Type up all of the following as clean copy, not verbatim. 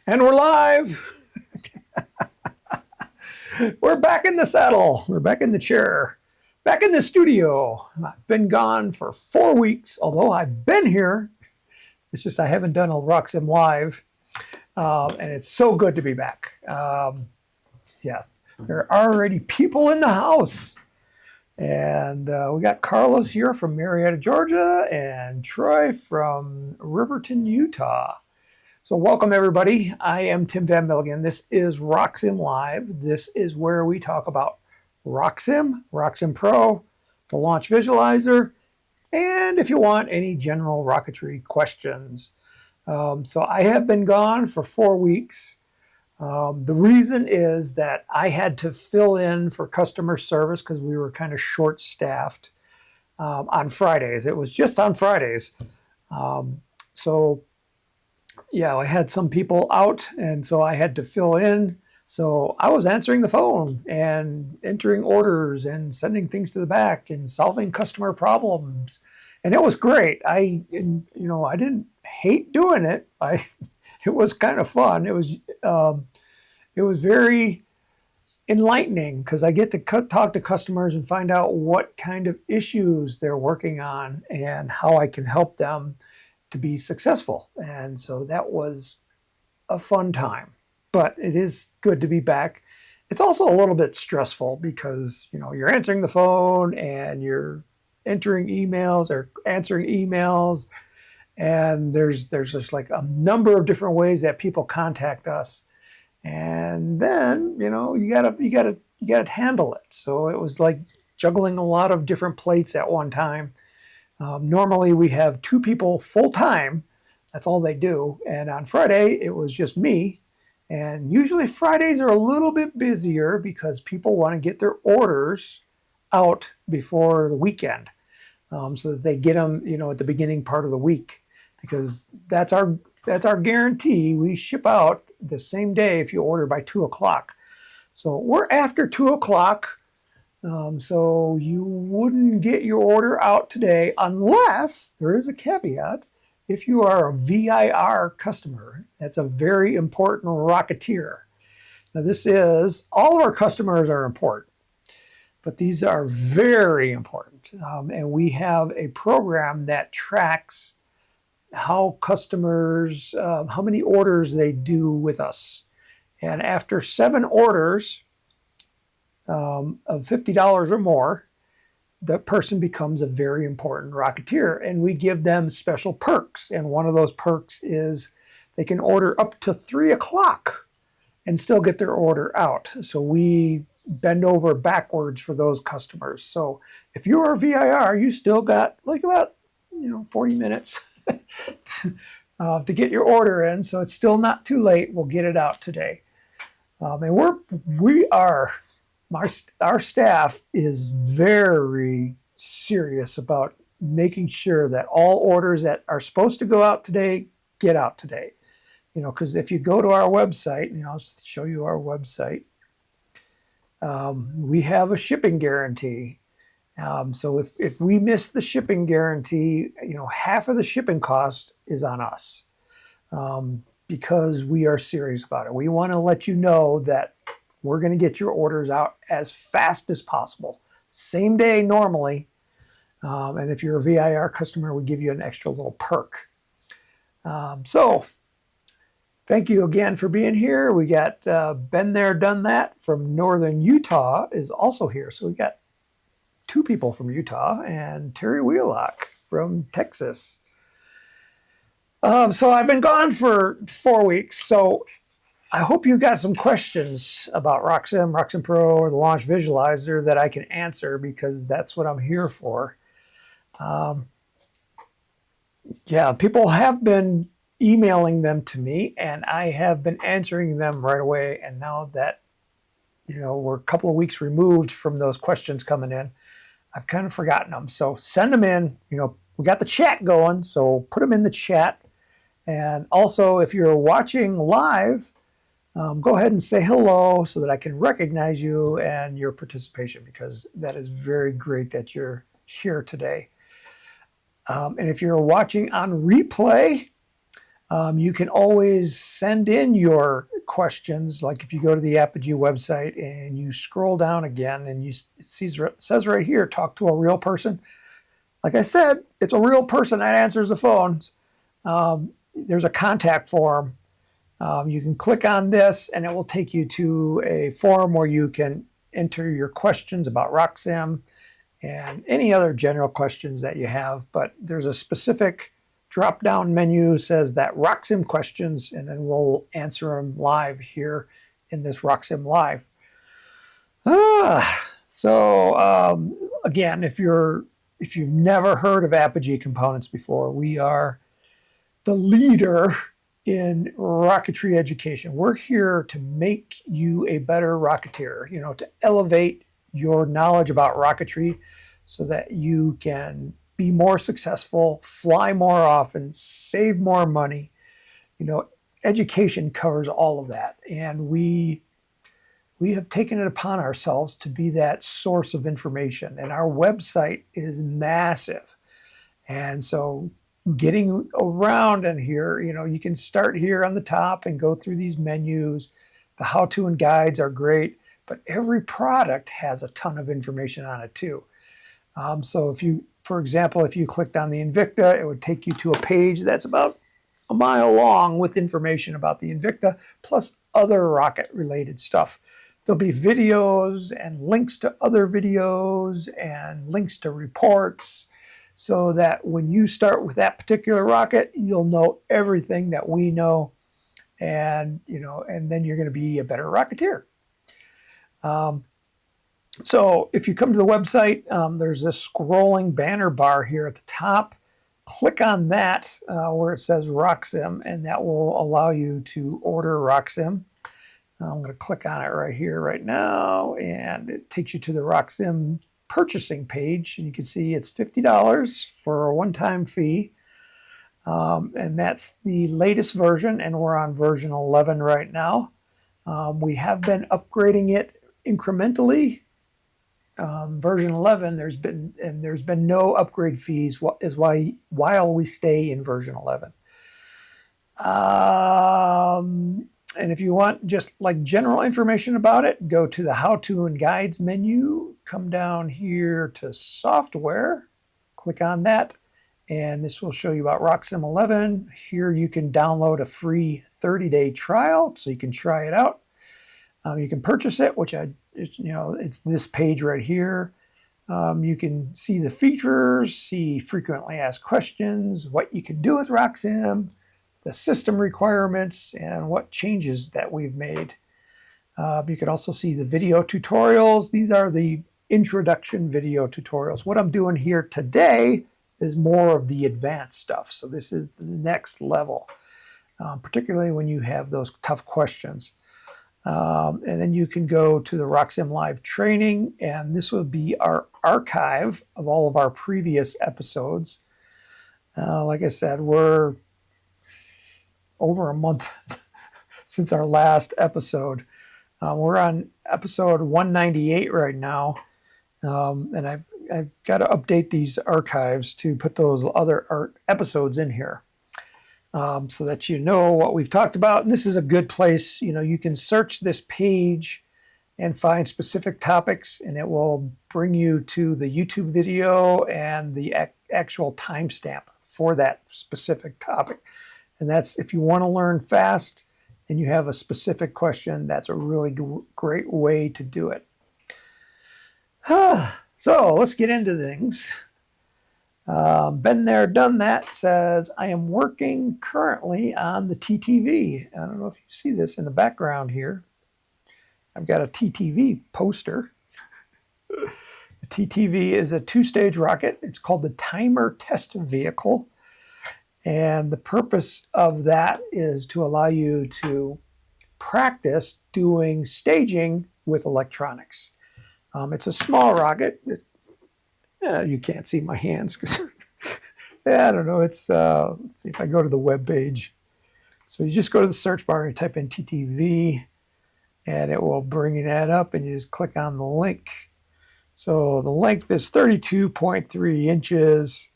And we're live. We're back in the saddle. We're back in the chair. Back in the studio. I've been gone for 4 weeks, although I've been here. It's just I haven't done a RockSim live. And it's so good to be back. Yes, there are already people in the house. And we got Carlos here from Marietta, Georgia, and Troy from Riverton, Utah. So welcome, everybody. I am Tim Van Milligan. This is RockSim Live. This is where we talk about RockSim, RockSim Pro, the launch visualizer, and if you want any general rocketry questions. So I have been gone for 4 weeks. The reason is that I had to fill in for customer service because we were kind of short-staffed on Fridays. It was just on Fridays. Yeah, I had some people out, and so I had to fill in. So I was answering the phone and entering orders and sending things to the back and solving customer problems. And it was great. I didn't hate doing it. It was kind of fun. It was very enlightening because I get to talk to customers and find out what kind of issues they're working on and how I can help them to be successful. And so that was a fun time, but it is good to be back. It's also a little bit stressful because, you're answering the phone and you're entering emails or answering emails. And there's just like a number of different ways that people contact us. And then, you gotta handle it. So it was like juggling a lot of different plates at one time. Normally we have 2 people full time. That's all they do. And on Friday, it was just me. And usually Fridays are a little bit busier because people want to get their orders out before the weekend, so that they get them, at the beginning part of the week, because that's our guarantee. We ship out the same day if you order by 2 o'clock. So we're after 2 o'clock. So you wouldn't get your order out today unless there is a caveat. If you are a VIR customer, that's a very important rocketeer. Now all of our customers are important, but these are very important. And we have a program that tracks how customers, how many orders they do with us. And after 7 orders, of $50 or more, the person becomes a very important rocketeer, and we give them special perks. And one of those perks is they can order up to 3 o'clock and still get their order out. So we bend over backwards for those customers. So if you are VIR, you still got like about 40 minutes to get your order in. So it's still not too late. We'll get it out today. And our staff is very serious about making sure that all orders that are supposed to go out today get out today. Because if you go to our website, I'll show you our website, we have a shipping guarantee. So if we miss the shipping guarantee, half of the shipping cost is on us, because we are serious about it. We want to let you know that we're going to get your orders out as fast as possible. Same day normally. And if you're a VIR customer, we give you an extra little perk. So thank you again for being here. We got Been There, Done That from Northern Utah is also here. So we got 2 people from Utah and Terry Wheelock from Texas. So I've been gone for 4 weeks. So I hope you got some questions about RockSim, RockSim Pro, or the launch visualizer that I can answer, because that's what I'm here for. Yeah, people have been emailing them to me, and I have been answering them right away. And now that, we're a couple of weeks removed from those questions coming in, I've kind of forgotten them. So send them in. We got the chat going, so put them in the chat. And also, if you're watching live, go ahead and say hello so that I can recognize you and your participation, because that is very great that you're here today. And if you're watching on replay, You can always send in your questions. Like if you go to the Apogee website and you scroll down again and it says right here, talk to a real person. Like I said, it's a real person that answers the phones. There's a contact form. You can click on this and it will take you to a form where you can enter your questions about RockSim and any other general questions that you have. But there's a specific drop-down menu says that RockSim questions, and then we'll answer them live here in this RockSim Live. Again, if you've never heard of Apogee components before, we are the leader in rocketry education. We're here to make you a better rocketeer, to elevate your knowledge about rocketry so that you can be more successful, fly more often, save more money. Education covers all of that. And we have taken it upon ourselves to be that source of information. And our website is massive. And so getting around in here, you can start here on the top and go through these menus. The how-to and guides are great, but every product has a ton of information on it too. So for example, if you clicked on the Invicta, it would take you to a page that's about a mile long with information about the Invicta, plus other rocket-related stuff. There'll be videos and links to other videos and links to reports, so that when you start with that particular rocket, you'll know everything that we know, and then you're going to be a better rocketeer. So if you come to the website, there's this scrolling banner bar here at the top. Click on that where it says RockSim, and that will allow you to order RockSim. I'm going to click on it right here, right now, and it takes you to the RockSim purchasing page, and you can see it's $50 for a one-time fee, and that's the latest version, and we're on version 11 right now. We have been upgrading it incrementally. Version 11, there's been no upgrade fees while we stay in version 11. And if you want just like general information about it, go to the how-to and guides menu, come down here to software, click on that, and this will show you about RockSim 11. Here you can download a free 30-day trial, so you can try it out. You can purchase it, it's this page right here. You can see the features, see frequently asked questions, what you can do with RockSim, the system requirements, and what changes that we've made. You can also see the video tutorials. These are the introduction video tutorials. What I'm doing here today is more of the advanced stuff. So this is the next level, particularly when you have those tough questions. And then you can go to the RockSim Live training, and this will be our archive of all of our previous episodes. Like I said, we're over a month since our last episode. We're on episode 198 right now, and I've got to update these archives to put those other episodes in here. So that you know what we've talked about. And this is a good place. You can search this page and find specific topics, and it will bring you to the YouTube video and the actual timestamp for that specific topic. And that's if you want to learn fast and you have a specific question, that's a really great way to do it. So let's get into things. Been there, done that says, I am working currently on the TTV. I don't know if you see this in the background here. I've got a TTV poster. The TTV is a two-stage rocket. It's called the Timer Test Vehicle. And the purpose of that is to allow you to practice doing staging with electronics. It's a small rocket. You can't see my hands because I don't know. Let's see if I go to the web page. So you just go to the search bar and type in TTV, and it will bring that up, and you just click on the link. So the length is 32.3 inches.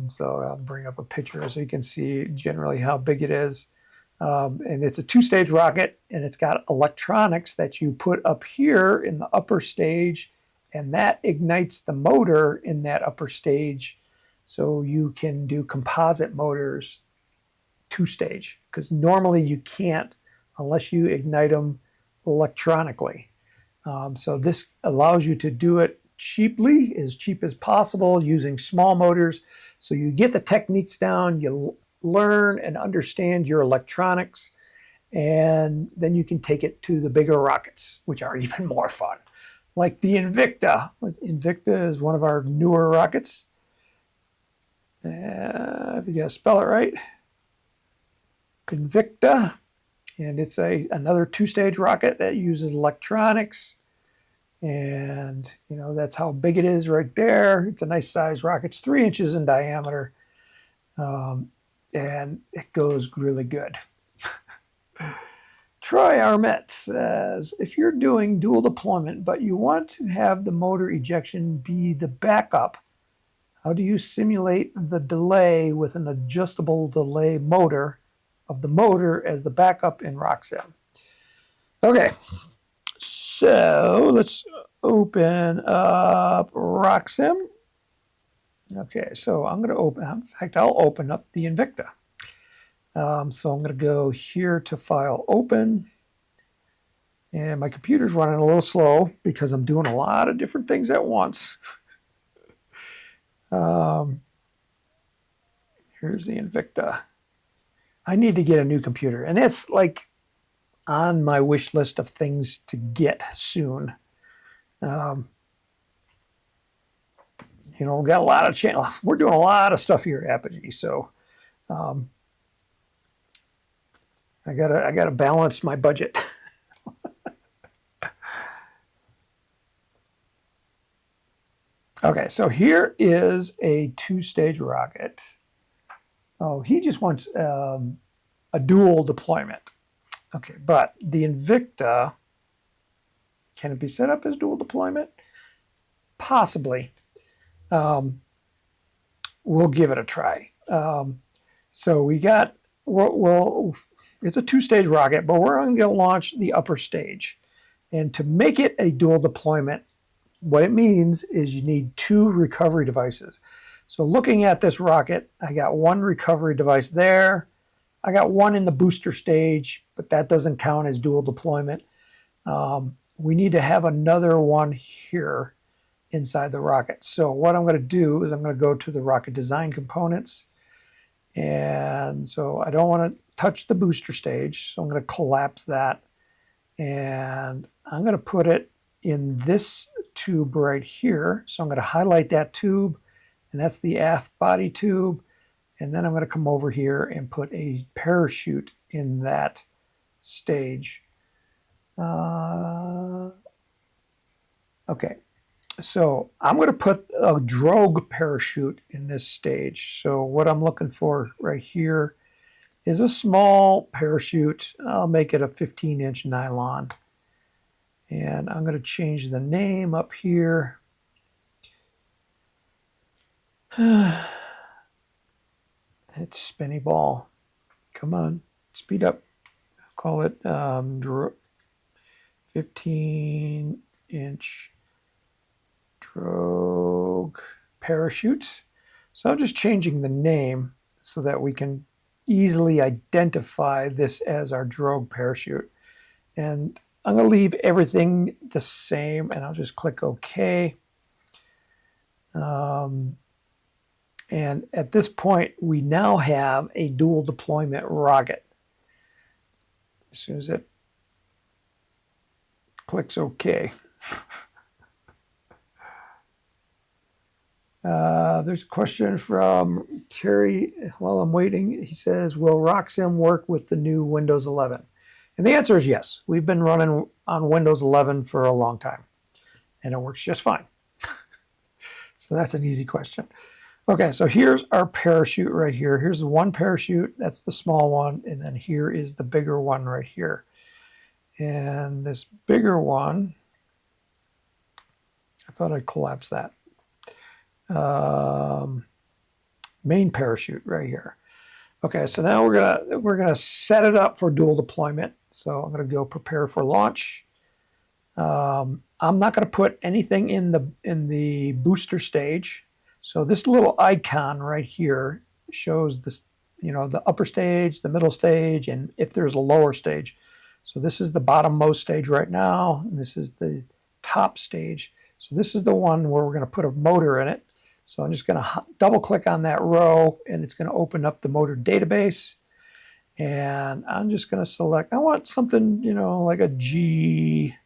So I'll bring up a picture so you can see generally how big it is. And it's a two-stage rocket, and it's got electronics that you put up here in the upper stage, and that ignites the motor in that upper stage. So you can do composite motors two-stage, because normally you can't unless you ignite them electronically. So this allows you to do it cheaply, as cheap as possible, using small motors. So you get the techniques down, you learn and understand your electronics, and then you can take it to the bigger rockets, which are even more fun. Like the Invicta. Invicta is one of our newer rockets. If you gotta spell it right. Invicta. And it's another two-stage rocket that uses electronics. And, you know, that's how big it is right there. It's a nice size rocket. It's 3 inches in diameter. And it goes really good. Troy Armette says, if you're doing dual deployment, but you want to have the motor ejection be the backup, how do you simulate the delay with an adjustable delay motor of the motor as the backup in RockSim? Okay, so let's open up RockSim. Okay, so I'm going to open, in fact, I'll open up the Invicta. So I'm going to go here to File Open. And my computer's running a little slow because I'm doing a lot of different things at once. Here's the Invicta. I need to get a new computer, and it's like on my wish list of things to get soon. You know, we've got a lot of channel. We're doing a lot of stuff here at Apogee, so I gotta balance my budget. Okay, so here is a two-stage rocket. Oh, he just wants a dual deployment. Okay, but the Invicta, can it be set up as dual deployment? Possibly. We'll give it a try. So we got, well, it's a two-stage rocket, but we're going to launch the upper stage. And to make it a dual deployment, what it means is you need 2 recovery devices. So looking at this rocket, I got 1 recovery device there. I got 1 in the booster stage, but that doesn't count as dual deployment. We need to have another one here inside the rocket. So what I'm going to do is I'm going to go to the rocket design components. And so I don't want to touch the booster stage. So I'm going to collapse that. And I'm going to put it in this tube right here. So I'm going to highlight that tube, and that's the aft body tube. And then I'm going to come over here and put a parachute in that stage. Okay, so I'm going to put a drogue parachute in this stage. So what I'm looking for right here is a small parachute. I'll make it a 15-inch nylon. And I'm going to change the name up here. It's spinny ball. Come on, speed up. I'll call it 15-inch drogue parachute. So I'm just changing the name so that we can easily identify this as our drogue parachute. And I'm going to leave everything the same, and I'll just click OK. And at this point, we now have a dual deployment rocket. As soon as it clicks OK. There's a question from Terry while I'm waiting. He says, will RockSim work with the new Windows 11? And the answer is yes. We've been running on Windows 11 for a long time, and it works just fine. So that's an easy question. Okay, so here's our parachute right here. Here's the one parachute. That's the small one. And then here is the bigger one right here. And this bigger one, I thought I'd collapse that. main parachute right here. Okay, so now we're gonna set it up for dual deployment. So I'm gonna go prepare for launch. I'm not going to put anything in the booster stage. So this little icon right here shows this, the upper stage, the middle stage, and if there's a lower stage. So this is the bottommost stage right now, and this is the top stage. So this is the one where we're going to put a motor in it. So I'm just going to double click on that row, and it's going to open up the motor database. And I'm just going to select, I want something, like a G.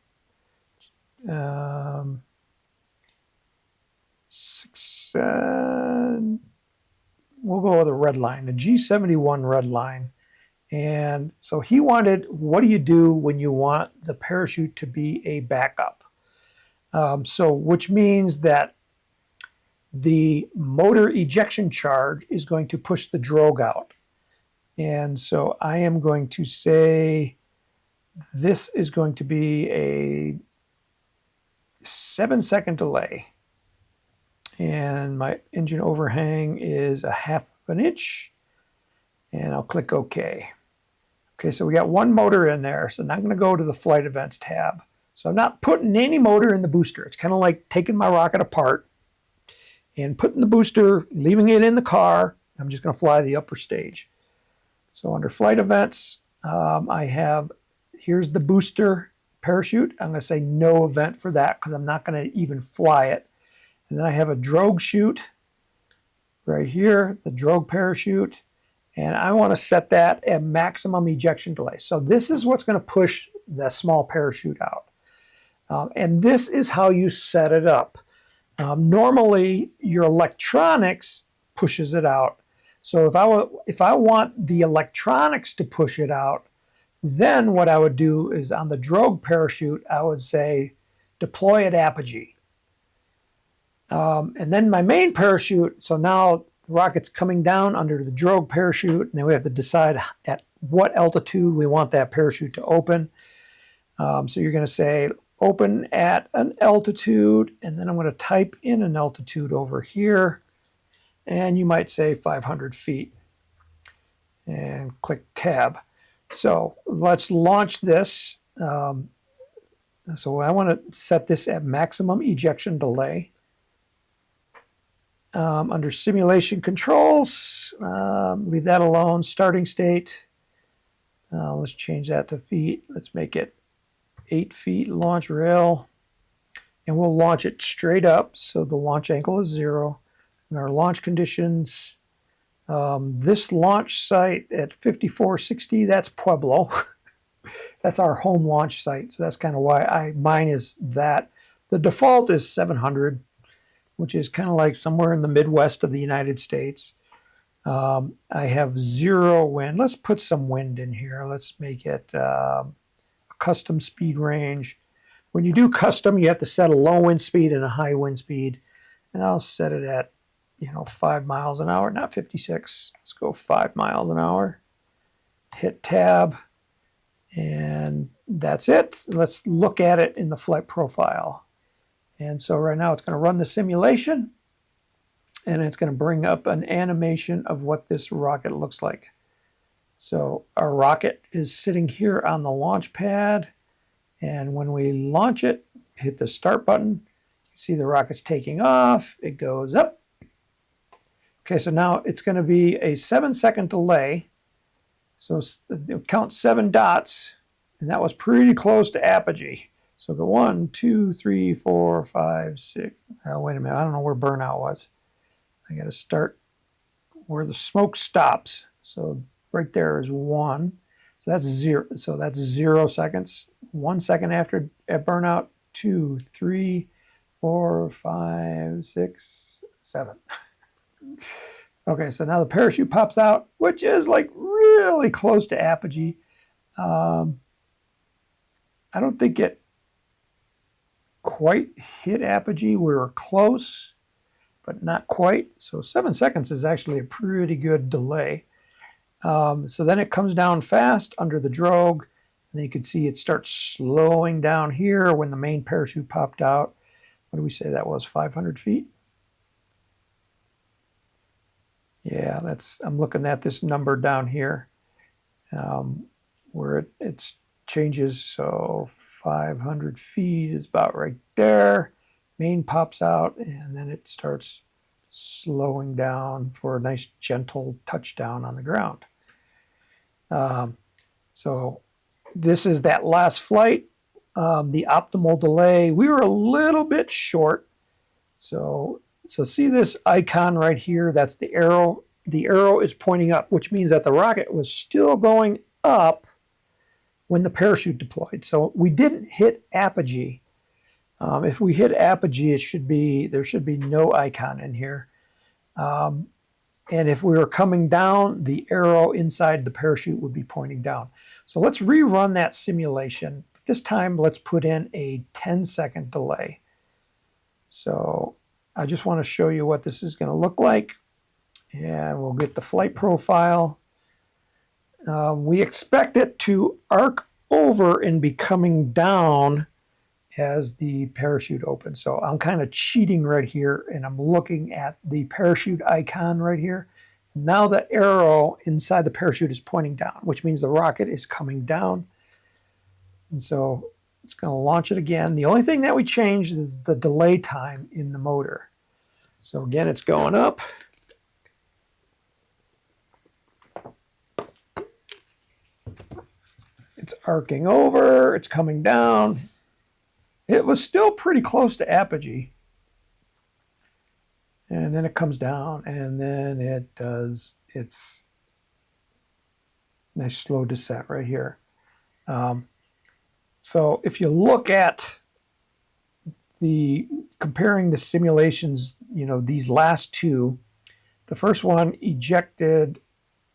We'll go with a red line, a G71 red line. And so he wanted, what do you do when you want the parachute to be a backup? Which means that the motor ejection charge is going to push the drogue out. And so I am going to say this is going to be a 7-second delay. And my engine overhang is a 1/2 inch. And I'll click OK. Okay, so we got one motor in there. So now I'm going to go to the Flight Events tab. So I'm not putting any motor in the booster. It's kind of like taking my rocket apart and putting the booster, leaving it in the car. I'm just going to fly the upper stage. So under Flight Events, I have, here's the booster parachute. I'm going to say no event for that because I'm not going to even fly it. And then I have a drogue chute right here, the drogue parachute. And I want to set that at maximum ejection delay. So this is what's going to push the small parachute out. And this is how you set it up. Normally, your electronics pushes it out. So if I want the electronics to push it out, then what I would do is on the drogue parachute, I would say deploy at Apogee. And then my main parachute, so now the rocket's coming down under the drogue parachute, and then we have to decide at what altitude we want that parachute to open. So you're going to say open at an altitude, and then I'm going to type in an altitude over here, and you might say 500 feet, and click tab. So let's launch this. So I want to set this at maximum ejection delay. Under simulation controls, leave that alone. Starting state, let's change that to feet. Let's make it 8 feet launch rail. And we'll launch it straight up, so the launch angle is 0. And our launch conditions, this launch site at 5460, that's Pueblo. That's our home launch site, so that's kind of why mine is that. The default is 700. Which is kind of like somewhere in the Midwest of the United States. I have 0 wind. Let's put some wind in here. Let's make it a custom speed range. When you do custom, you have to set a low wind speed and a high wind speed. And I'll set it at, 5 miles an hour, not 56. Let's go 5 miles an hour. Hit tab. And that's it. Let's look at it in the flight profile. And so right now it's going to run the simulation, and it's going to bring up an animation of what this rocket looks like. So our rocket is sitting here on the launch pad, and when we launch it, hit the start button, you can see the rocket's taking off. It goes up. Okay, so now it's going to be a 7-second delay. So count 7 dots, and that was pretty close to Apogee. So go 1, 2, 3, 4, 5, 6. Oh, wait a minute. I don't know where burnout was. I got to start where the smoke stops. So right there is 1. So that's 0. So that's 0 seconds. 1 second after at burnout. 2, 3, 4, 5, 6, 7. Okay, so now the parachute pops out, which is like really close to Apogee. I don't think it quite hit Apogee. We were close, but not quite. So 7 seconds is actually a pretty good delay. So then it comes down fast under the drogue, and then you can see it starts slowing down here when the main parachute popped out. What do we say that was, 500 feet? Yeah, I'm looking at this number down here, where it changes. So 500 feet is about right there. Main pops out, and then it starts slowing down for a nice gentle touchdown on the ground. So this is that last flight. The optimal delay, we were a little bit short. So see this icon right here? That's the arrow. The arrow is pointing up, which means that the rocket was still going up when the parachute deployed. So we didn't hit apogee. If we hit apogee, there should be no icon in here. And if we were coming down, the arrow inside the parachute would be pointing down. So let's rerun that simulation. This time, let's put in a 10-second delay. So I just want to show you what this is going to look like. And we'll get the flight profile. We expect it to arc over and be coming down as the parachute opens. So I'm kind of cheating right here, and I'm looking at the parachute icon right here. Now the arrow inside the parachute is pointing down, which means the rocket is coming down. And so it's going to launch it again. The only thing that we changed is the delay time in the motor. So again, it's going up. It's arcing over, it's coming down. It was still pretty close to apogee. And then it comes down, and then it does its nice slow descent right here. So if you look at comparing the simulations, these last two, the first one ejected,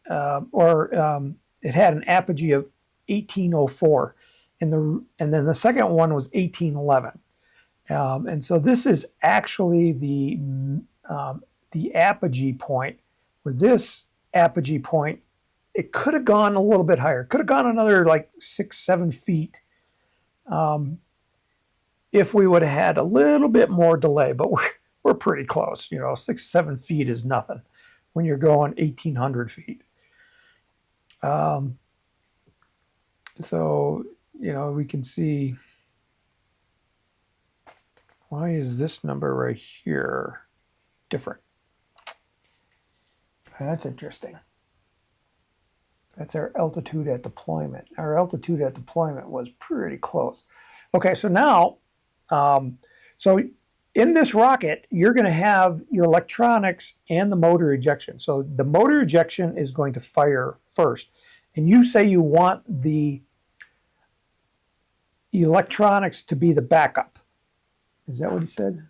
it had an apogee of 1804, and then the second one was 1811. And so this is actually the apogee point, where this apogee point, it could have gone a little bit higher. Could have gone another like 6-7 feet if we would have had a little bit more delay, but we're pretty close. 6-7 feet is nothing when you're going 1,800 feet. So, we can see, why is this number right here different? That's interesting. That's our altitude at deployment. Our altitude at deployment was pretty close. Okay, so now, so in this rocket, you're going to have your electronics and the motor ejection. So the motor ejection is going to fire first. And you say you want the electronics to be the backup. Is that what he said?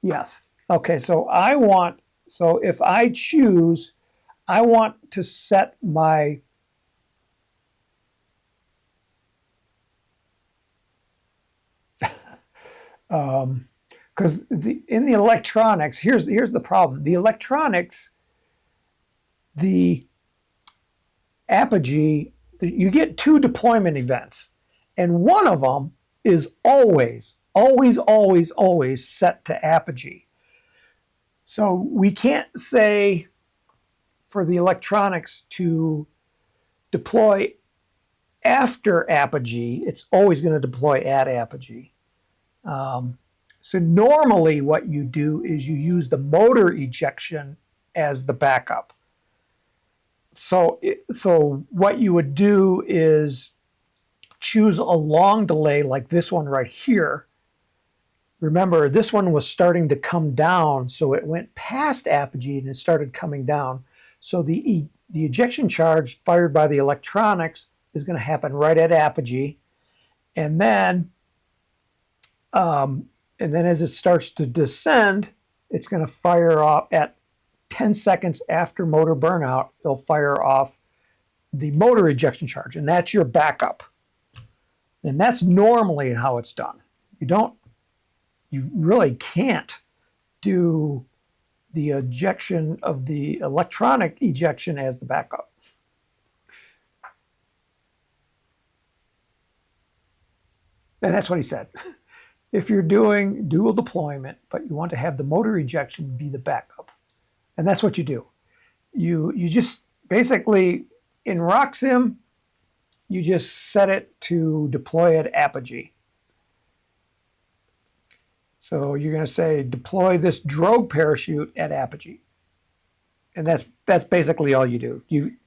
Yes. Okay, so if I choose, I want to set my because in the electronics, here's the problem. The electronics, the apogee, you get two deployment events, and one of them is always set to apogee. So we can't say for the electronics to deploy after apogee. It's always going to deploy at apogee. So normally what you do is you use the motor ejection as the backup. So what you would do is choose a long delay like this one right here. Remember, this one was starting to come down, so it went past apogee and it started coming down. So the ejection charge fired by the electronics is going to happen right at apogee, and then as it starts to descend, it's going to fire off at 10 seconds after motor burnout. It'll fire off the motor ejection charge, and that's your backup. And that's normally how it's done. You really can't do the ejection of the electronic ejection as the backup. And that's what he said. If you're doing dual deployment, but you want to have the motor ejection be the backup, And that's what you do. You just basically, in RockSim, you just set it to deploy at Apogee. So you're going to say deploy this drogue parachute at Apogee, and that's basically all you do.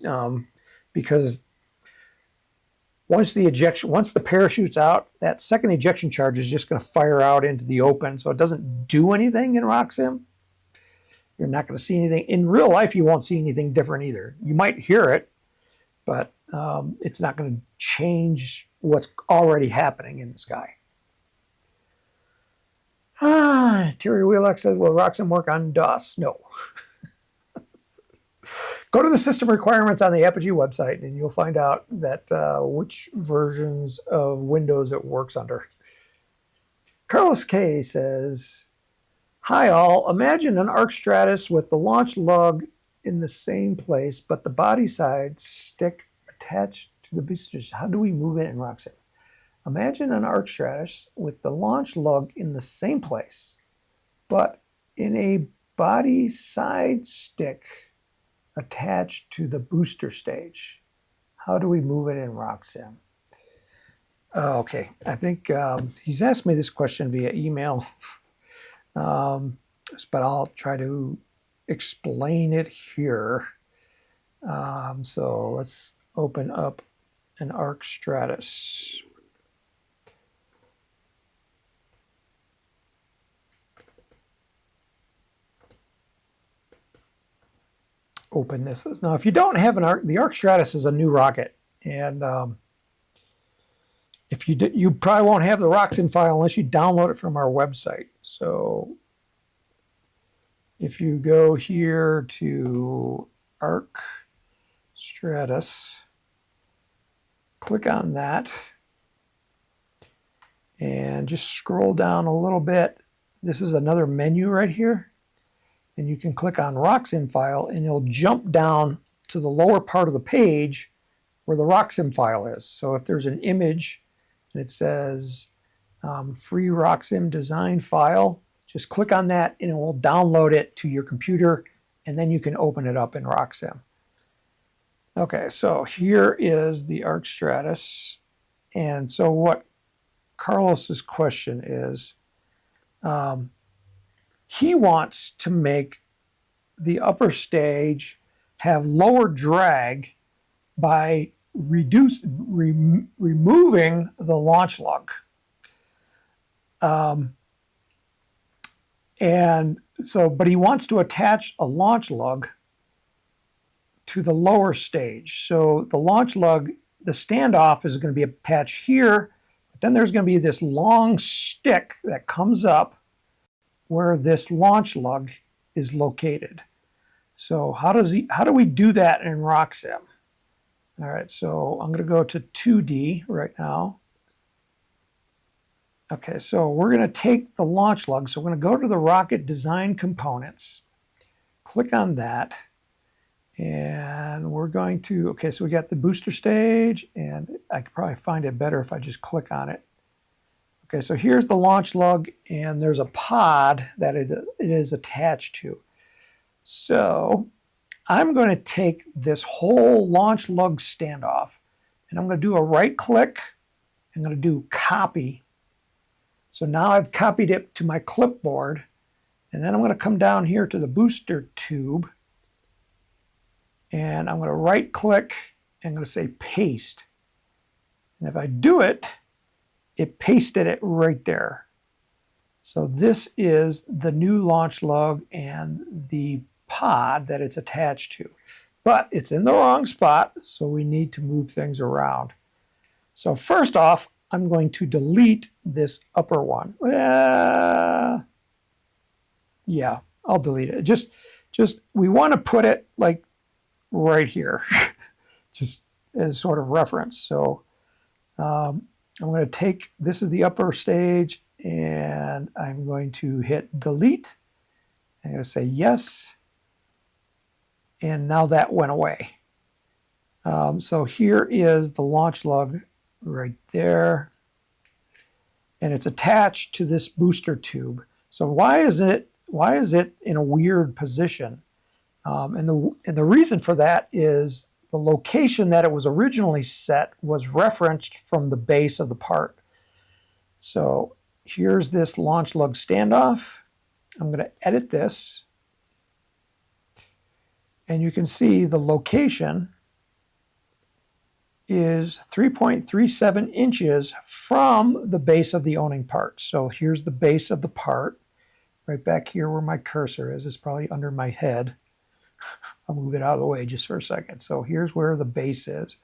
Because once the parachute's out, that second ejection charge is just going to fire out into the open, so it doesn't do anything in RockSim. You're not going to see anything in real life. You won't see anything different either. You might hear it, but it's not going to change what's already happening in the sky. Terry Wheelock says, will RockSim work on DOS? No. Go to the system requirements on the Apogee website and you'll find out that which versions of Windows it works under. Carlos K says, hi all, imagine an arc stratus with the launch lug in the same place, but the body side stick attached to the boosters. How do we move it in RockSim? Imagine an arc stratus with the launch lug in the same place, but in a body side stick attached to the booster stage. How do we move it in RockSim? Okay, I think he's asked me this question via email, but I'll try to explain it here. So let's open up an arc stratus. Open this. Now, if you don't have an arc, the arc stratus is a new rocket, and if you probably won't have the RockSim file unless you download it from our website. So if you go here to arc stratus, click on that, and just scroll down a little bit. This is another menu right here. And you can click on RockSim file and you'll jump down to the lower part of the page where the RockSim file is. So if there's an image and it says free RockSim design file, just click on that and it will download it to your computer and then you can open it up in RockSim. Okay, so here is the arc stratus. And so what Carlos's question is, he wants to make the upper stage have lower drag by removing the launch lug. And so, but he wants to attach a launch lug to the lower stage. So the launch lug, the standoff is going to be attached here, but then there's going to be this long stick that comes up where this launch lug is located. So how do we do that in RockSim? All right, so I'm going to go to 2D right now. Okay, so we're going to take the launch lug. So we're going to go to the rocket design components, click on that, and we're going to, okay, so we got the booster stage, and I could probably find it better if I just click on it. Okay, so here's the launch lug, and there's a pod that it is attached to. So I'm going to take this whole launch lug standoff, and I'm going to do a right click. I'm going to do copy. So now I've copied it to my clipboard, and then I'm going to come down here to the booster tube, and I'm going to right click, and I'm going to say paste. And if I do it, it pasted it right there. So this is the new launch lug and the pod that it's attached to. But it's in the wrong spot, so we need to move things around. So first off, I'm going to delete this upper one. Yeah, I'll delete it. Just we want to put it like right here, just as sort of reference. So I'm going to take, this is the upper stage, and I'm going to hit delete. I'm going to say yes. And now that went away. So here is the launch lug right there. And it's attached to this booster tube. So why is it in a weird position? And the reason for that is the location that it was originally set was referenced from the base of the part. So here's this launch lug standoff. I'm going to edit this. And you can see the location is 3.37 inches from the base of the owning part. So here's the base of the part. Right back here where my cursor is. It's probably under my head. I'll move it out of the way just for a second. So here's where the base is.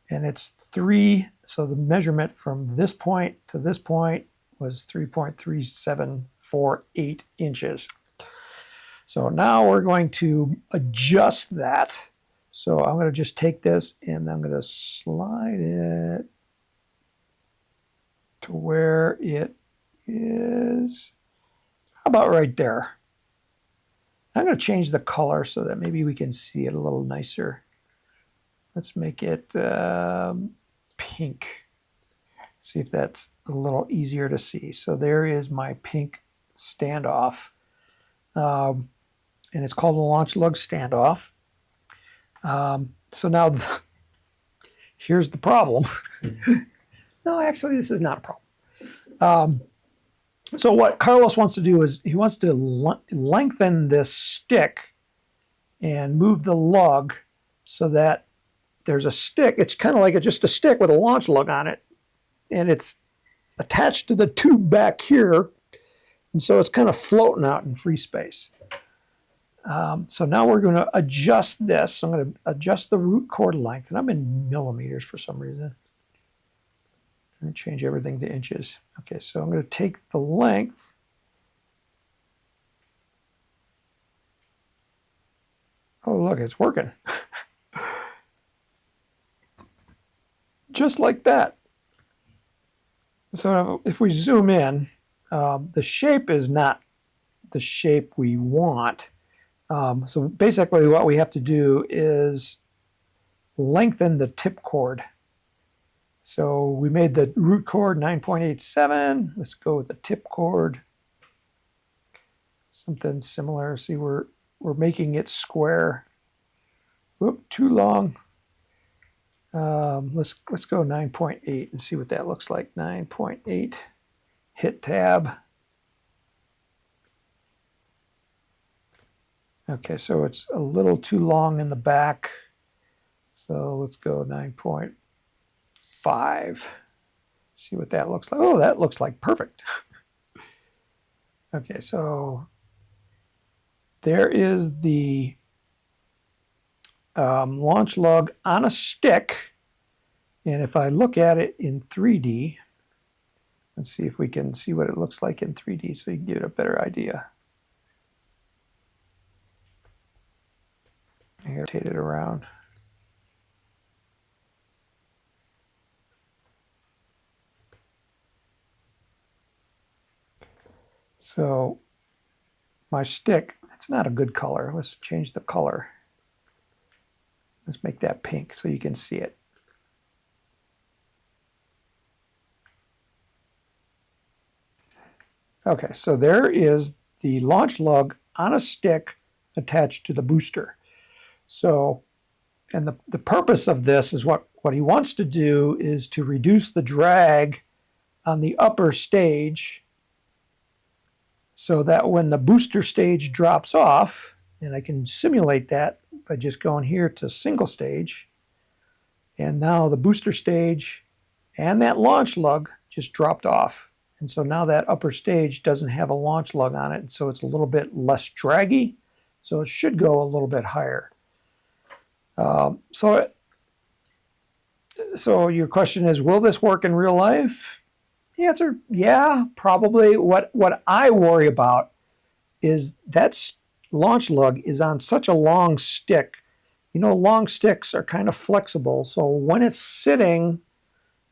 And it's 3, so the measurement from this point to this point was 3.3748 inches. So now we're going to adjust that. So I'm going to just take this and I'm going to slide it to where it is. How about right there? I'm going to change the color so that maybe we can see it a little nicer. Let's make it pink. See if that's a little easier to see. So there is my pink standoff. And it's called the launch lug standoff. So now here's the problem. No, actually, this is not a problem. So what Carlos wants to do is he wants to lengthen this stick and move the lug so that there's a stick. It's kind of like just a stick with a launch lug on it. And it's attached to the tube back here. And so it's kind of floating out in free space. So now we're going to adjust this. I'm going to adjust the root cord length. And I'm in millimeters for some reason. I'm going to change everything to inches. Okay, so I'm going to take the length. Oh, look, it's working. Just like that. So if we zoom in, the shape is not the shape we want. So basically what we have to do is lengthen the tip cord. So we made the root cord 9.87. Let's go with the tip cord. Something similar. See, we're making it square. Whoop, too long. Let's go 9.8 and see what that looks like. 9.8. Hit tab. Okay, so it's a little too long in the back. So let's go 9.5. See what that looks like. Oh, that looks like perfect. Okay, so there is the launch lug on a stick. And if I look at it in 3D, let's see if we can see what it looks like in 3D so you can get a better idea. I rotate it around. So my stick, it's not a good color. Let's change the color. Let's make that pink so you can see it. Okay, so there is the launch lug on a stick attached to the booster. So, and the purpose of this is what he wants to do is to reduce the drag on the upper stage so that when the booster stage drops off, and I can simulate that by just going here to single stage, and now the booster stage and that launch lug just dropped off. And so now that upper stage doesn't have a launch lug on it, and so it's a little bit less draggy, so it should go a little bit higher. So your question is, will this work in real life? The answer, yeah, probably. What I worry about is that launch lug is on such a long stick. You know, long sticks are kind of flexible, so when it's sitting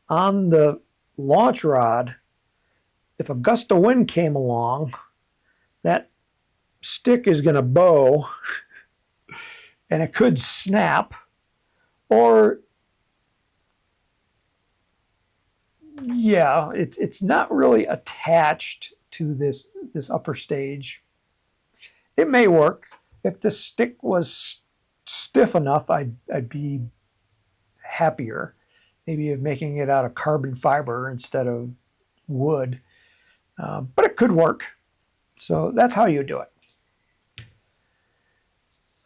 on the launch rod, if a gust of wind came along, that stick is going to bow and it could snap, or yeah, it's not really attached to this upper stage. It may work. If the stick was stiff enough, I'd be happier. Maybe of making it out of carbon fiber instead of wood, but it could work. So that's how you do it.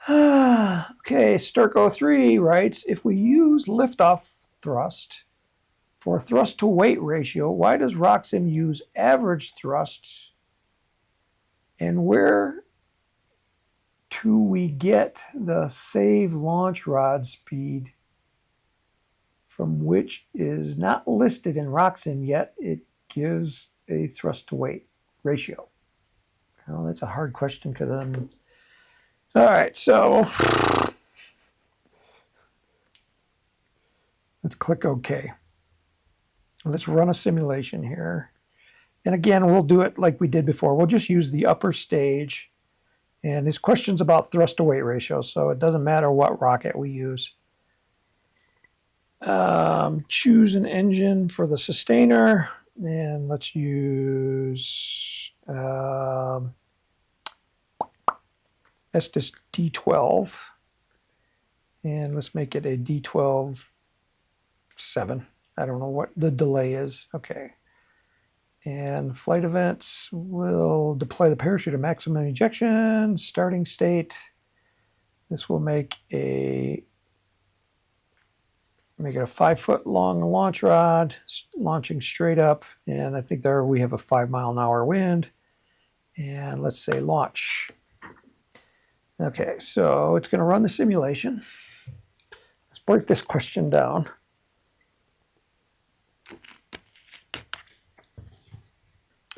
Okay, Sturko3 writes, if we use liftoff thrust for thrust to weight ratio, why does RockSim use average thrust? And where do we get the save launch rod speed from which is not listed in RockSim, yet it gives a thrust to weight ratio? Well, that's a hard question because I'm... All right, so let's click OK. Let's run a simulation here. And again, we'll do it like we did before. We'll just use the upper stage. And his question's about thrust to weight ratio, so it doesn't matter what rocket we use. Choose an engine for the sustainer. And let's use Estes D12. And let's make it a D12 7. I don't know what the delay is. Okay. And flight events will deploy the parachute at maximum ejection. Starting state. This will make it a 5-foot long launch rod, launching straight up. And I think there we have a 5-mile-an-hour wind. And let's say launch. Okay, so it's going to run the simulation. Let's break this question down.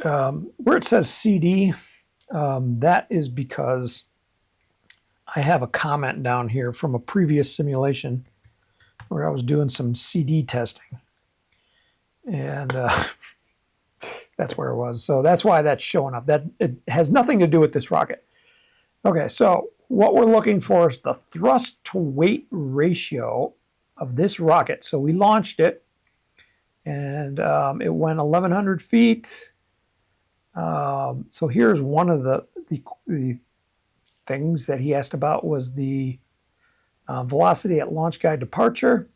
Where it says CD, that is because I have a comment down here from a previous simulation where I was doing some CD testing. And that's where it was. So that's why that's showing up. That it has nothing to do with this rocket. Okay, so what we're looking for is the thrust to weight ratio of this rocket. So we launched it, and it went 1,100 feet. So here's one of the things that he asked about was the velocity at launch guide departure.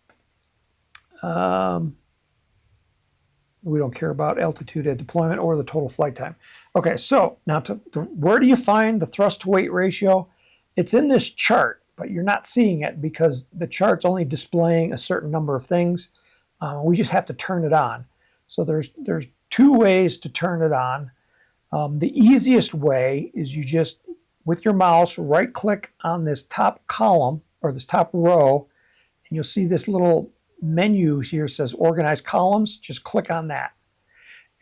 We don't care about altitude at deployment or the total flight time. Okay, so now where do you find the thrust to weight ratio? It's in this chart, but you're not seeing it because the chart's only displaying a certain number of things. We just have to turn it on. So there's 2 ways to turn it on. The easiest way is you just, with your mouse, right-click on this top column or this top row, and you'll see this little menu here says Organize Columns. Just click on that.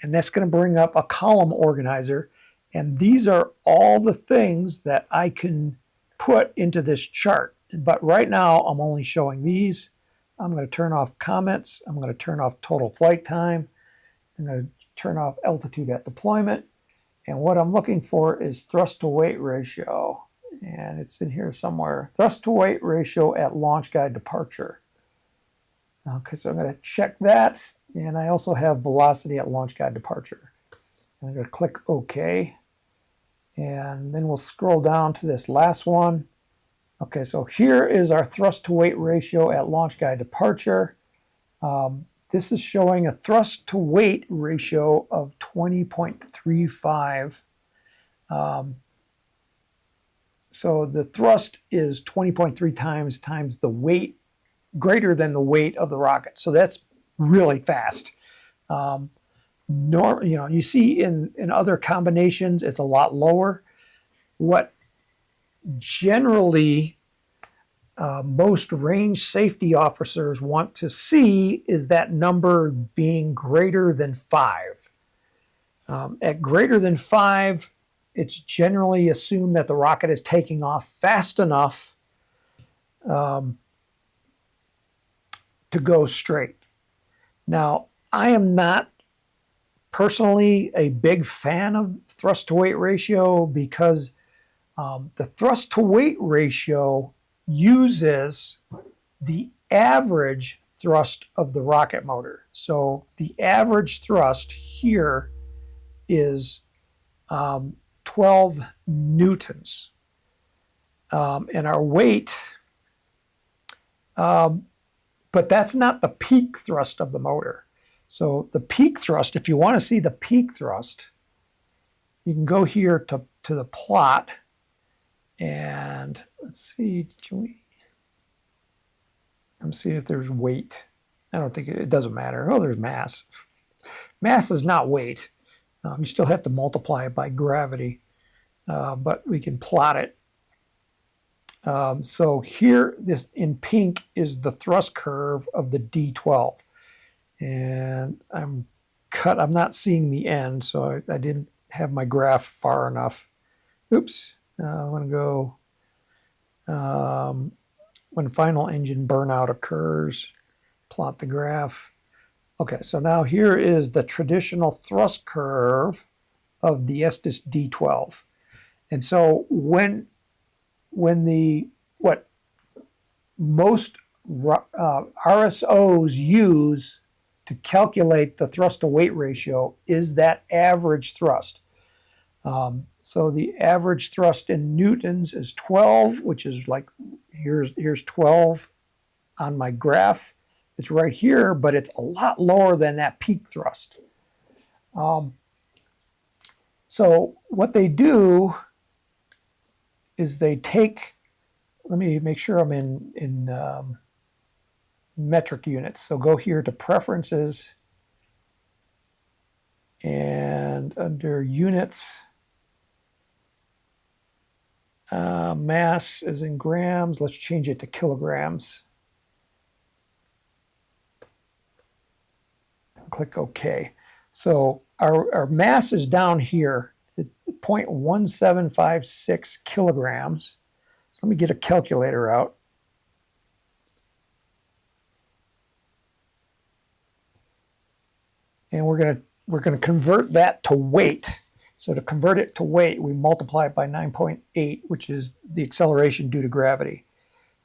And that's going to bring up a column organizer. And these are all the things that I can put into this chart. But right now, I'm only showing these. I'm going to turn off comments. I'm going to turn off total flight time. I'm going to turn off altitude at deployment. And what I'm looking for is thrust to weight ratio. And it's in here somewhere. Thrust to weight ratio at launch guide departure. Okay, so I'm going to check that. And I also have velocity at launch guide departure. I'm going to click OK. And then we'll scroll down to this last one. Okay, so here is our thrust to weight ratio at launch guide departure. This is showing a thrust to weight ratio of 20.35. So the thrust is 20.3 times the weight, greater than the weight of the rocket. So that's really fast. You see in other combinations, it's a lot lower. What generally most range safety officers want to see is that number being greater than 5. At greater than 5, it's generally assumed that the rocket is taking off fast enough to go straight. Now, I am not personally a big fan of thrust to weight ratio because the thrust to weight ratio uses the average thrust of the rocket motor. So the average thrust here is 12 newtons. and our weight, but that's not the peak thrust of the motor. So the peak thrust, if you want to see the peak thrust, you can go here to the plot, and let's see, let's see if there's weight. I don't think it doesn't matter. Oh, there's mass. Mass is not weight. You still have to multiply it by gravity, but we can plot it. So here, this in pink is the thrust curve of the D12, and I'm not seeing the end, so I didn't have my graph far enough. Oops. I want to go when final engine burnout occurs, plot the graph. Okay, so now here is the traditional thrust curve of the Estes D12. And so when what most RSOs use to calculate the thrust to weight ratio is that average thrust. So the average thrust in newtons is 12, which is like, here's 12 on my graph. It's right here, but it's a lot lower than that peak thrust. So what they do is they take, let me make sure I'm in metric units. So go here to preferences, and under units, mass is in grams. Let's change it to kilograms. Click OK. So our mass is down here at 0.1756 kilograms. So let me get a calculator out. And we're gonna convert that to weight. So to convert it to weight, we multiply it by 9.8, which is the acceleration due to gravity.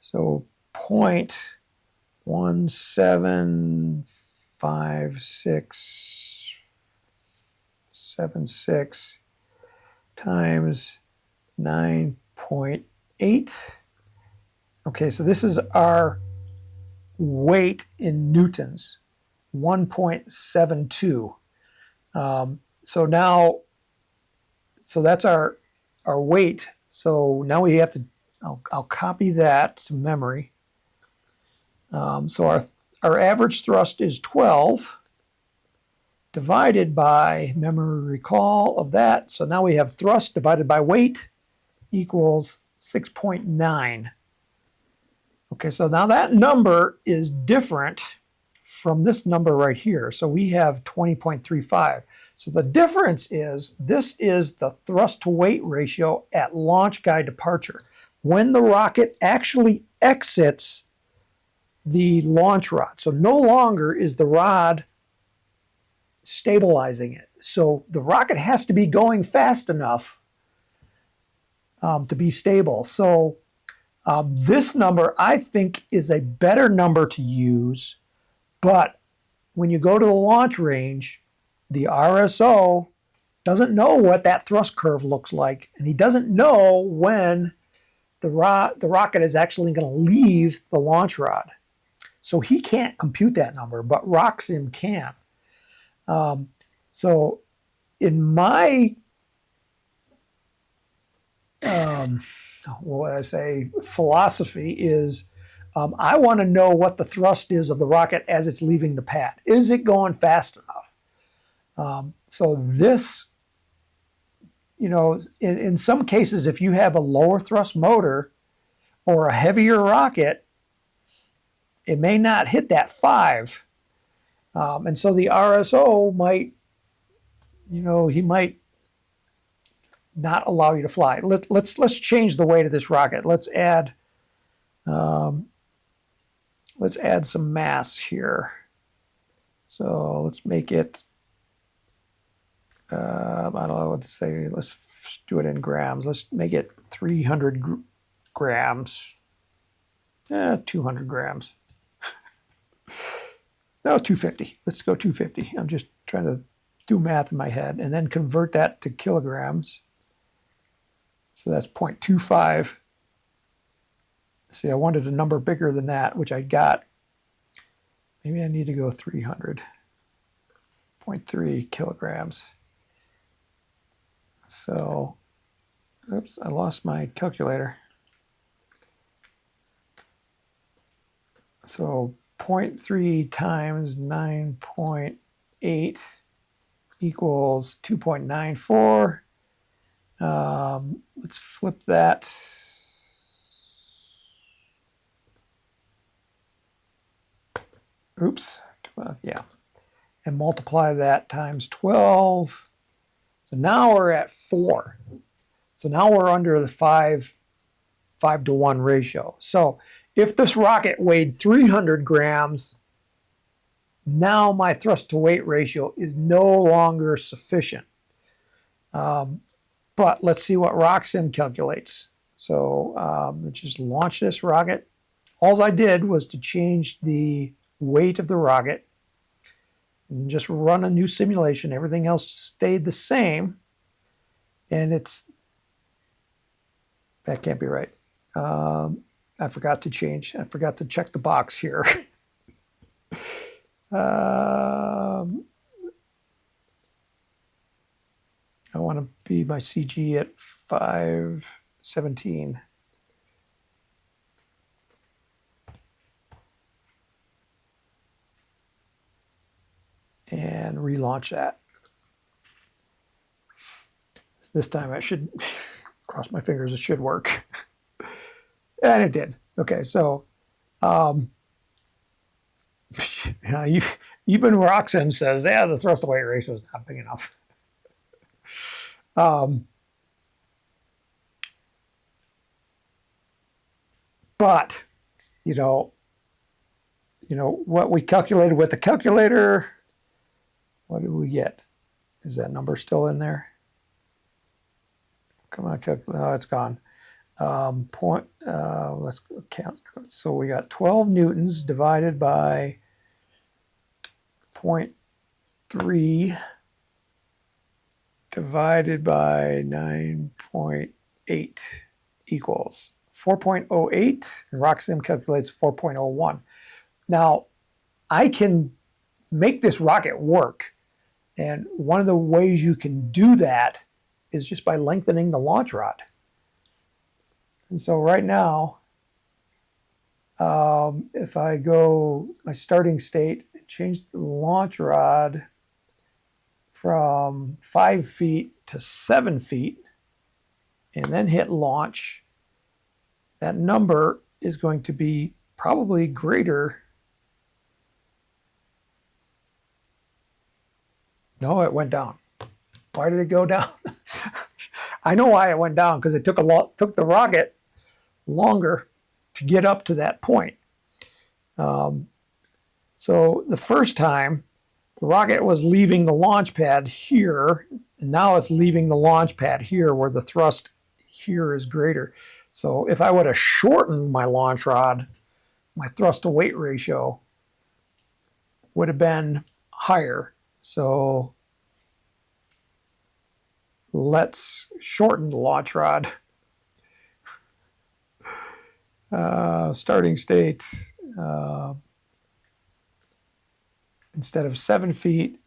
So 0.17576 times 9.8. Okay, so this is our weight in newtons, 1.72. So that's our weight. So now we have to, I'll copy that to memory. So our average thrust is 12 divided by memory recall of that. So now we have thrust divided by weight equals 6.9. Okay, so now that number is different from this number right here. So we have 20.35. So the difference is, this is the thrust to weight ratio at launch guide departure, when the rocket actually exits the launch rod. So no longer is the rod stabilizing it. So the rocket has to be going fast enough to be stable. So this number, I think, is a better number to use. But when you go to the launch range, the RSO doesn't know what that thrust curve looks like, and he doesn't know when the rocket is actually going to leave the launch rod. So he can't compute that number, but RockSim can. So in my philosophy is, I want to know what the thrust is of the rocket as it's leaving the pad. Is it going fast enough? So this, in some cases, if you have a lower thrust motor or a heavier rocket, it may not hit that 5. And so the RSO might, he might not allow you to fly. Let's change the weight of this rocket. Let's add some mass here. So let's make it, I don't know what to say. Let's do it in grams. Let's make it 300 grams. 200 grams. No, 250. Let's go 250. I'm just trying to do math in my head and then convert that to kilograms. So that's 0.25 See, I wanted a number bigger than that, which I got. Maybe I need to go 300.3 kilograms. So, oops, I lost my calculator. So 0.3 times 9.8 equals 2.94. Let's flip that. Oops, yeah. And multiply that times 12. So now we're at 4. So now we're under the 5 to 1 ratio. So if this rocket weighed 300 grams, now my thrust to weight ratio is no longer sufficient. But let's see what RockSim calculates. So let's just launch this rocket. All I did was to change the weight of the rocket and just run a new simulation. Everything else stayed the same. And that can't be right. I forgot to check the box here. I want to be my CG at 517. And relaunch that. This time I should cross my fingers, it should work. And it did. Okay, so even RockSim says, yeah, the thrust to weight ratio is not big enough. But you know what we calculated with the calculator. What did we get? Is that number still in there? Come on, calculator. No, it's gone. Let's count. So we got 12 newtons divided by 0.3 divided by 9.8 equals 4.08. And RockSim calculates 4.01. Now, I can make this rocket work. And one of the ways you can do that is just by lengthening the launch rod. And so right now, if I go my starting state and change the launch rod from 5 feet to 7 feet, and then hit launch, that number is going to be probably greater. No, it went down. Why did it go down? I know why it went down, because it took the rocket longer to get up to that point. So the first time, the rocket was leaving the launch pad here, and now it's leaving the launch pad here, where the thrust here is greater. So if I would have shortened my launch rod, my thrust to weight ratio would have been higher. So let's shorten the launch rod. Starting state, instead of 7 feet,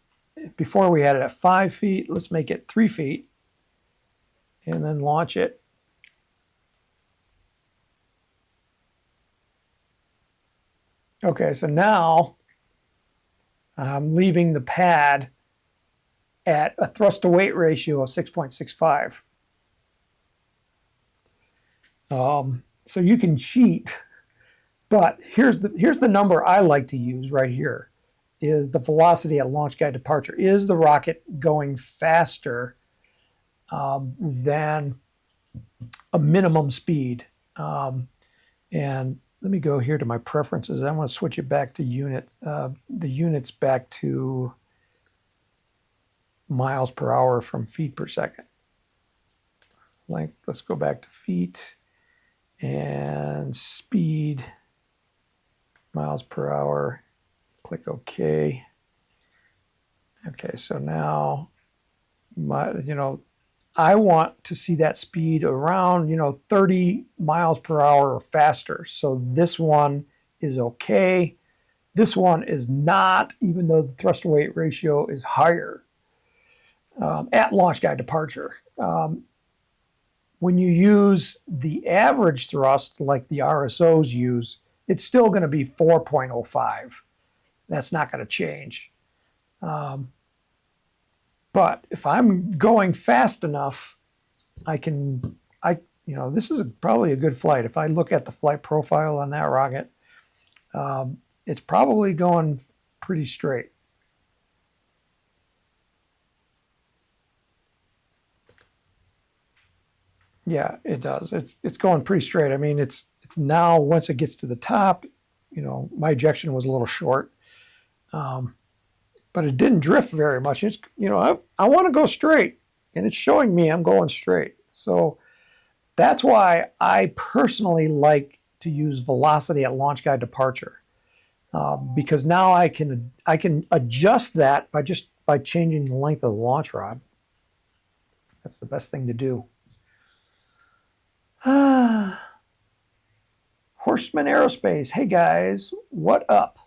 before we had it at 5 feet, let's make it 3 feet and then launch it. Okay, so now I'm leaving the pad at a thrust to weight ratio of 6.65. So you can cheat, but here's the number I like to use right here, is the velocity at launch guide departure. Is the rocket going faster than a minimum speed? And let me go here to my preferences. I want to switch it back to the units back to miles per hour from feet per second. Length, let's go back to feet. And speed, miles per hour. Click OK. Okay, so now I want to see that speed around, 30 miles per hour or faster. So this one is okay. This one is not, even though the thrust to weight ratio is higher at launch guide departure. When you use the average thrust like the RSOs use, it's still going to be 4.05. That's not going to change. But if I'm going fast enough, this is probably a good flight. If I look at the flight profile on that rocket, it's probably going pretty straight. Yeah, it does. It's going pretty straight. I mean, it's now, once it gets to the top, my ejection was a little short, but it didn't drift very much. It's I want to go straight, and it's showing me I'm going straight. So that's why I personally like to use velocity at launch guide departure, because now I can adjust that by changing the length of the launch rod. That's the best thing to do. Horseman Aerospace. Hey guys, what up?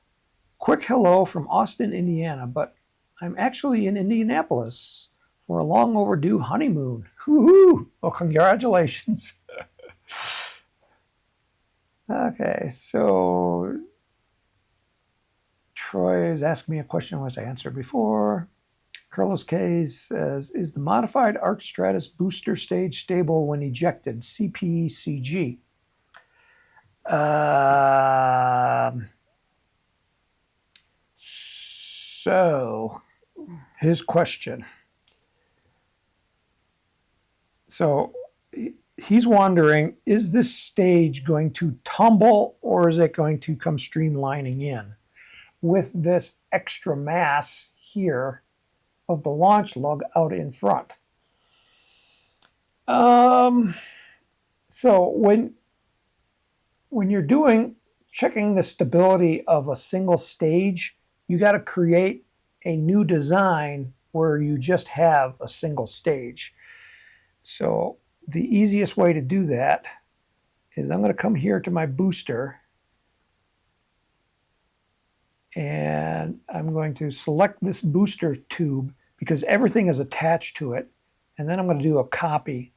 Quick hello from Austin, Indiana, but I'm actually in Indianapolis for a long overdue honeymoon. Woohoo! Well, congratulations. Okay, so Troy is asking me a question which I answered before. Carlos K says, is the modified Arc Stratus booster stage stable when ejected? CPCG. So, his question. So, he's wondering, is this stage going to tumble or is it going to come streamlining in with this extra mass here of the launch lug out in front? So when you're checking the stability of a single stage, you got to create a new design where you just have a single stage. So the easiest way to do that is I'm going to come here to my booster, and I'm going to select this booster tube because everything is attached to it, and then I'm going to do a copy.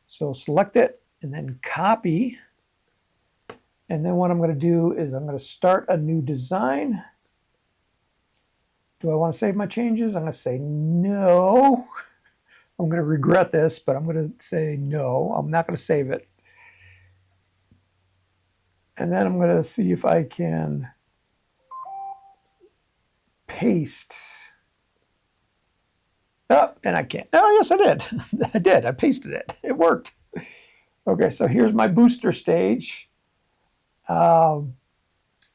So select it and then copy, and then what I'm going to do is I'm going to start a new design. Do I want to save my changes? I'm going to say no. I'm going to regret this, but I'm going to say no. I'm not going to save it. And then I'm going to see if I can paste. Oh, and I can't. Oh, yes, I did. I did. I pasted it. It worked. Okay, so here's my booster stage.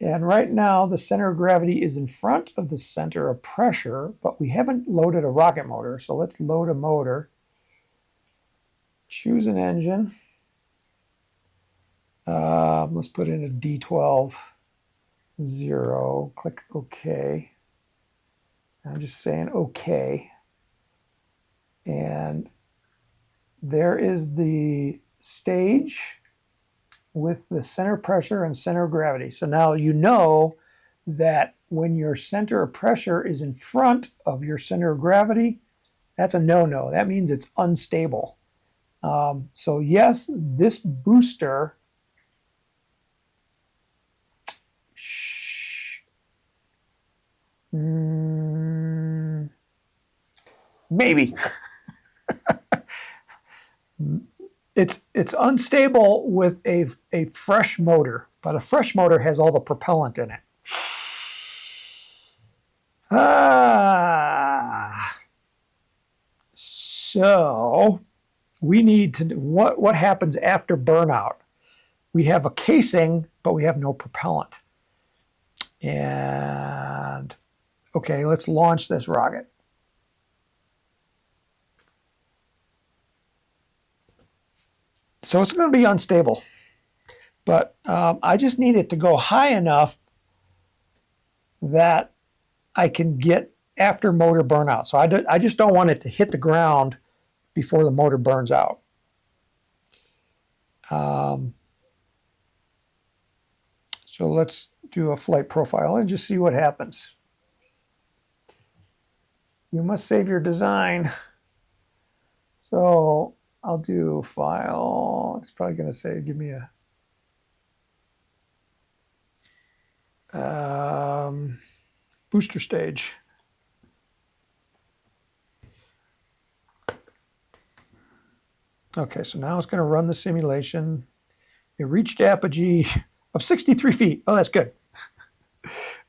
And right now, the center of gravity is in front of the center of pressure, but we haven't loaded a rocket motor. So let's load a motor. Choose an engine. Let's put in a D12 0. Click OK. I'm just saying OK. And there is the stage with the center of pressure and center of gravity. So now you know that when your center of pressure is in front of your center of gravity, that's a no-no. That means it's unstable. So yes, this booster maybe. It's unstable with a fresh motor, but a fresh motor has all the propellant in it. So we need to, what happens after burnout? We have a casing, but we have no propellant. And okay, let's launch this rocket. So it's going to be unstable, but I just need it to go high enough that I can get after motor burnout. So I just don't want it to hit the ground before the motor burns out. So let's do a flight profile and just see what happens. You must save your design. So I'll do file. It's probably going to say, give me a booster stage. Okay, so now it's going to run the simulation. It reached apogee of 63 feet. Oh, that's good.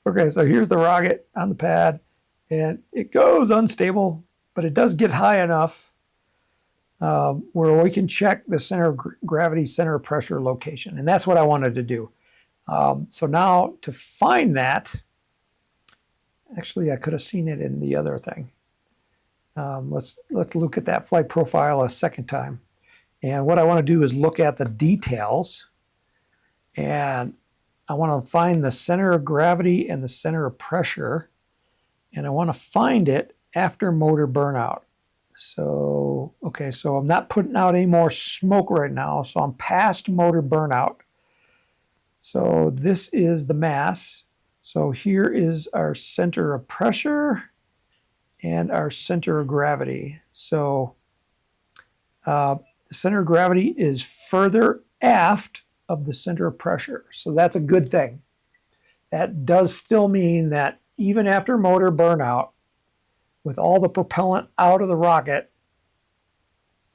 Okay, so here's the rocket on the pad, and it goes unstable, but it does get high enough where we can check the center of gravity, center of pressure location, and that's what I wanted to do. So now to find that, actually I could have seen it in the other thing. Let's look at that flight profile a second time. And what I want to do is look at the details, and I want to find the center of gravity and the center of pressure, and I want to find it after motor burnout. So, okay, so I'm not putting out any more smoke right now, so I'm past motor burnout. So this is the mass. So here is our center of pressure and our center of gravity. So the center of gravity is further aft of the center of pressure. So that's a good thing. That does still mean that even after motor burnout, with all the propellant out of the rocket,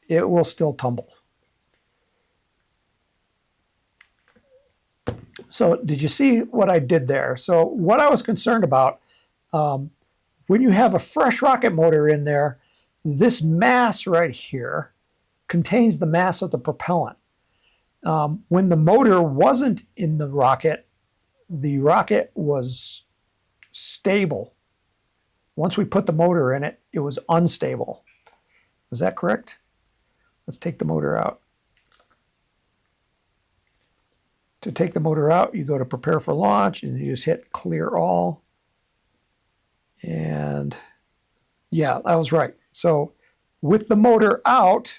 it will still tumble. So did you see what I did there? So what I was concerned about, when you have a fresh rocket motor in there, this mass right here contains the mass of the propellant. When the motor wasn't in the rocket was stable. Once we put the motor in it, it was unstable. Is that correct? Let's take the motor out. To take the motor out, you go to prepare for launch and you just hit clear all. And yeah, I was right. So with the motor out,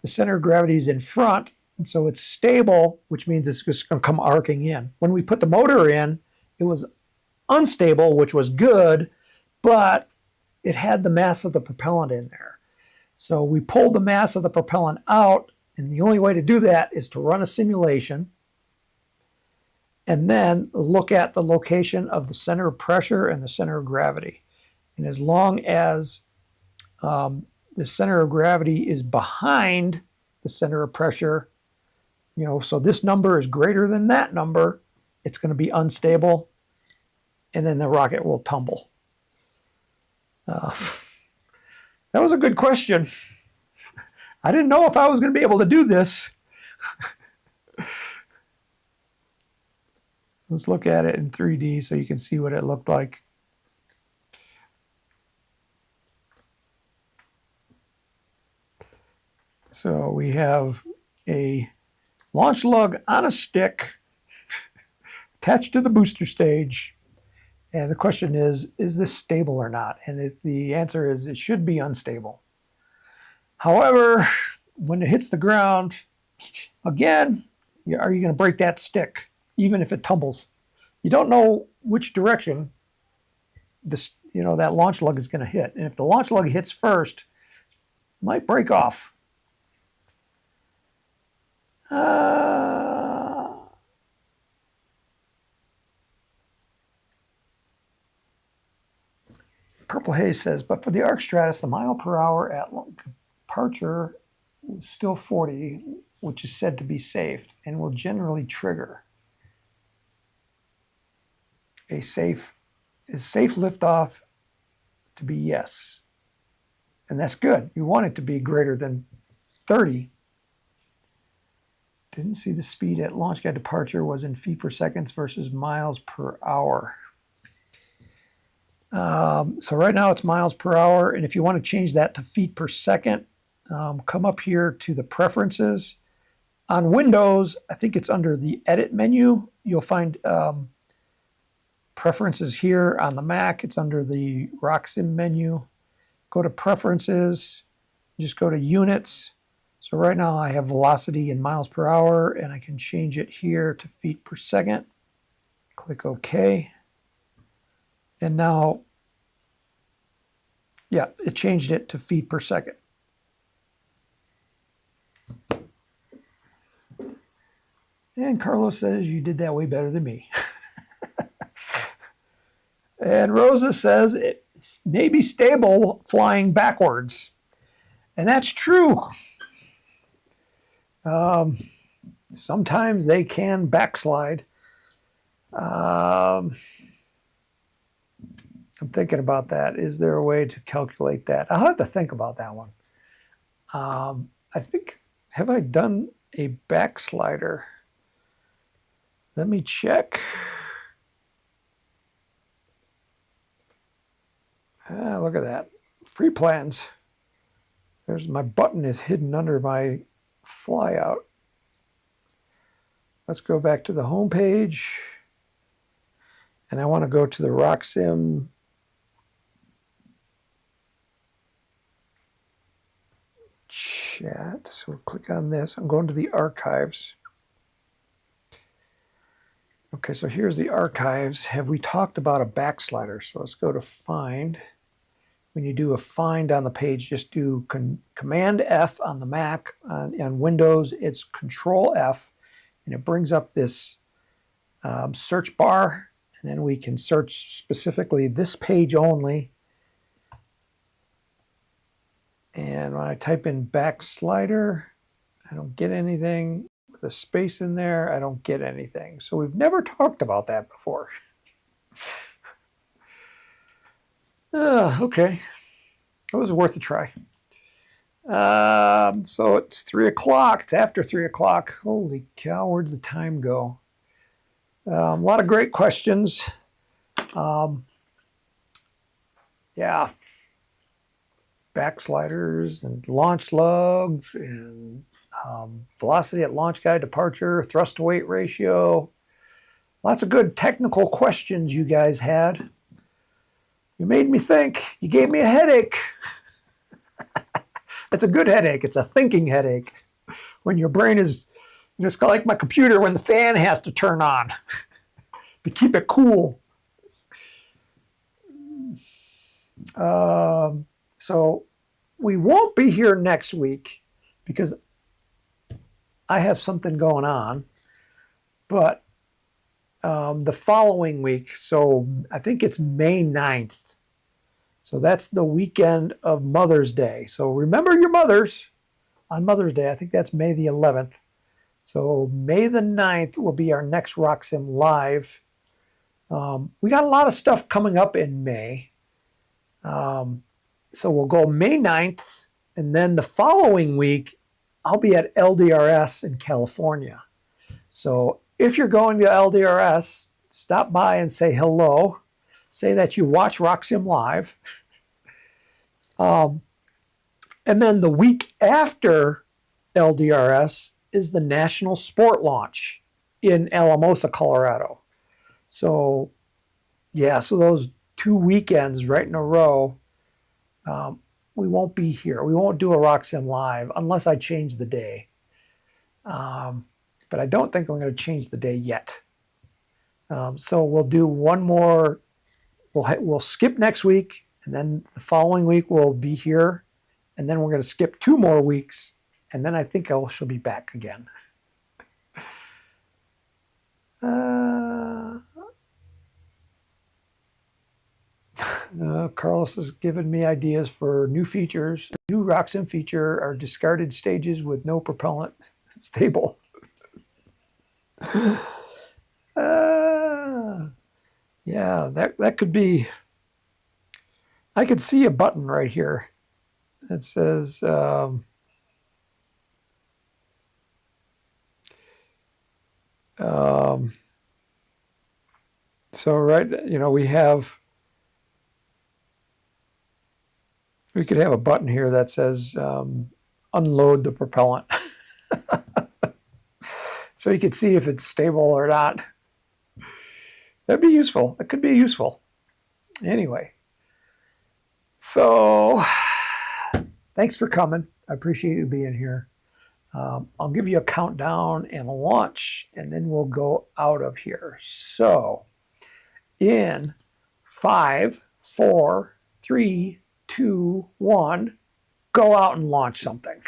the center of gravity is in front, and so it's stable, which means it's just going to come arcing in. When we put the motor in, it was unstable, which was good, but it had the mass of the propellant in there. So we pulled the mass of the propellant out, and the only way to do that is to run a simulation and then look at the location of the center of pressure and the center of gravity. And as long as the center of gravity is behind the center of pressure, so this number is greater than that number, it's going to be unstable, and then the rocket will tumble. That was a good question. I didn't know if I was going to be able to do this. Let's look at it in 3D so you can see what it looked like. So we have a launch lug on a stick attached to the booster stage. And the question is this stable or not? And the answer is it should be unstable. However, when it hits the ground, again, are you going to break that stick, even if it tumbles? You don't know which direction this, that launch lug is going to hit. And if the launch lug hits first, it might break off. Purple Haze says, but for the arc stratus, the mile per hour at departure is still 40, which is said to be safe and will generally trigger a safe liftoff to be yes. And that's good. You want it to be greater than 30. Didn't see the speed at launch guide departure was in feet per seconds versus miles per hour. So right now it's miles per hour, and if you want to change that to feet per second, come up here to the preferences. On Windows, I think it's under the edit menu. You'll find preferences here. On the Mac, it's under the RockSim menu. Go to preferences, just go to units. So right now I have velocity in miles per hour, and I can change it here to feet per second. Click OK. And now, yeah, it changed it to feet per second. And Carlos says, you did that way better than me. And Rosa says, it may be stable flying backwards. And that's true. Sometimes they can backslide. I'm thinking about that. Is there a way to calculate that? I'll have to think about that one. I think, have I done a backslider? Let me check. Look at that. Free plans. There's my button is hidden under my flyout. Let's go back to the home page. And I want to go to the RockSim chat. So we'll click on this. I'm going to the archives. Okay, so here's the archives. Have we talked about a backslider? So let's go to find. When you do a find on the page, just do Command F on the Mac. On Windows, it's Control F, and it brings up this search bar, and then we can search specifically this page only. And when I type in backslider, I don't get anything. With a space in there, I don't get anything. So we've never talked about that before. Okay. It was worth a try. So it's 3 o'clock. It's after 3 o'clock. Holy cow, where did the time go? A lot of great questions. Yeah. Backsliders and launch lugs and velocity at launch guide departure, thrust to weight ratio. Lots of good technical questions you guys had. You made me think. You gave me a headache. It's a good headache. It's a thinking headache. When your brain is, it's kind of like my computer when the fan has to turn on to keep it cool. So we won't be here next week because I have something going on. But the following week, so I think it's May 9th. So that's the weekend of Mother's Day. So remember your mothers on Mother's Day. I think that's May the 11th. So May the 9th will be our next RockSim Live. We got a lot of stuff coming up in May. So we'll go May 9th, and then the following week, I'll be at LDRS in California. So if you're going to LDRS, stop by and say hello. Say that you watch RockSim Live. And then the week after LDRS is the National Sport Launch in Alamosa, Colorado. So, yeah, so those 2 weekends right in a row, we won't be here. We won't do a RockSim Live unless I change the day. But I don't think I'm going to change the day yet. So we'll do one more. We'll skip next week, and then the following week we'll be here, and then we're going to skip 2 more weeks, and then I think she'll be back again. Carlos has given me ideas for new features. New RockSim feature are discarded stages with no propellant stable. Yeah, that could be. I could see a button right here that says so right, we could have a button here that says unload the propellant. So you could see if it's stable or not. That'd be useful. That could be useful. Anyway, so thanks for coming. I appreciate you being here. I'll give you a countdown and a launch, and then we'll go out of here. So, in 5, 4, 3, 2, 1, go out and launch something.